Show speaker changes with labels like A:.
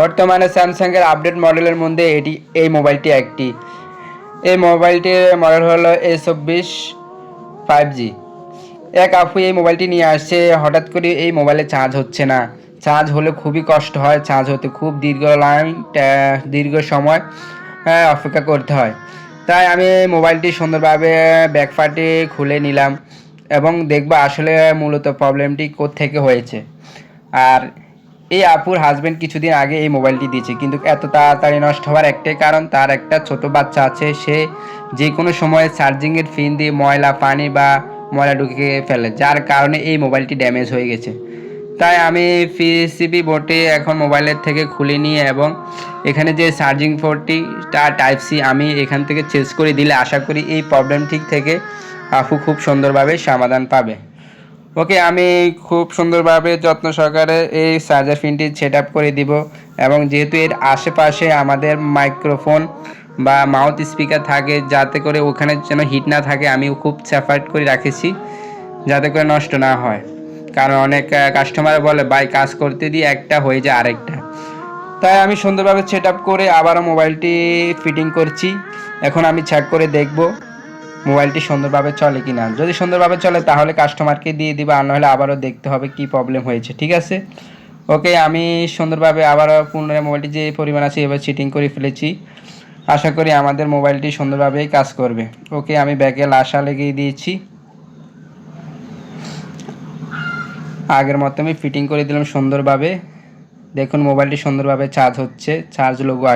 A: বর্তমানে স্যামসাংয়ের আপডেট মডেলের মধ্যে এই মোবাইলটি একটি। এই মোবাইলটির মডেল হলো A24 5G। এক আপু এই মোবাইলটি নিয়ে আসছে, হঠাৎ করে এই মোবাইলে চার্জ হচ্ছে না। চার্জ হলে খুবই কষ্ট হয়, চার্জ হতে খুব দীর্ঘ সময় অপেক্ষা করতে হয়। তাই আমি মোবাইলটি সুন্দরভাবে ব্যাক পার্টি খুলে নিলাম এবং দেখব আসলে মূলত প্রবলেমটি কোত্থেকে হয়েছে। আর এই আপুর হাজব্যান্ড কিছুদিন আগে এই মোবাইলটি দিয়েছে, কিন্তু এত তাড়াতাড়ি নষ্ট হওয়ার একটাই কারণ, তার একটা ছোট বাচ্চা আছে, সে যে কোনো সময় চার্জিংয়ের পিন দিয়ে পানি বা ময়লা ঢুকিয়ে ফেলে, যার কারণে এই মোবাইলটি ড্যামেজ হয়ে গেছে। তাই আমি পিসিবি বোর্ডে এখন মোবাইলের থেকে খুলে নিয়ে এবং এখানে যে চার্জিং পোর্টটি তার টাইপ সি আমি এখান থেকে চেঞ্জ করে দিলে আশা করি এই প্রবলেমটি থেকে আপু খুব সুন্দরভাবে সমাধান পাবে। ওকে, আমি খুব সুন্দরভাবে যত্ন সহকারে এই চার্জার পিনটি সেট আপ করে দিব এবং যেহেতু এর আশেপাশে আমাদের মাইক্রোফোন বা মাউথ স্পিকার থাকে, যাতে করে ওখানে যেন হিট না থাকে, আমি খুব সেপারেট করে রাখেছি যাতে করে নষ্ট না হয়। কারণ অনেক কাস্টমার বলে ভাই কাজ করতে দিয়ে একটা হয়ে যায় আরেকটা। তাই আমি সুন্দরভাবে সেট আপ করে আবারও মোবাইলটি ফিটিং করছি। এখন আমি চেক করে দেখব মোবাইলটি সুন্দরভাবে চলে কি না। যদি সুন্দরভাবে চলে তাহলে কাস্টমারকে দিয়ে দিব, আর নাহলে আবারও দেখতে হবে কি প্রবলেম হয়েছে। ঠিক আছে, ওকে, আমি সুন্দরভাবে আবারও পুনরায় মোবাইলটি যে পরিমাণ আছে এবার সেটিং করে ফেলেছি। আশা করি আমাদের মোবাইলটি সুন্দরভাবেই কাজ করবে। ওকে, আমি ব্যাকে লাসা লাগিয়ে দিয়েছি, আগের মতো আমি ফিটিং করে দিলাম সুন্দরভাবে। দেখুন মোবাইলটি সুন্দরভাবে চার্জ হচ্ছে, চার্জ লোগো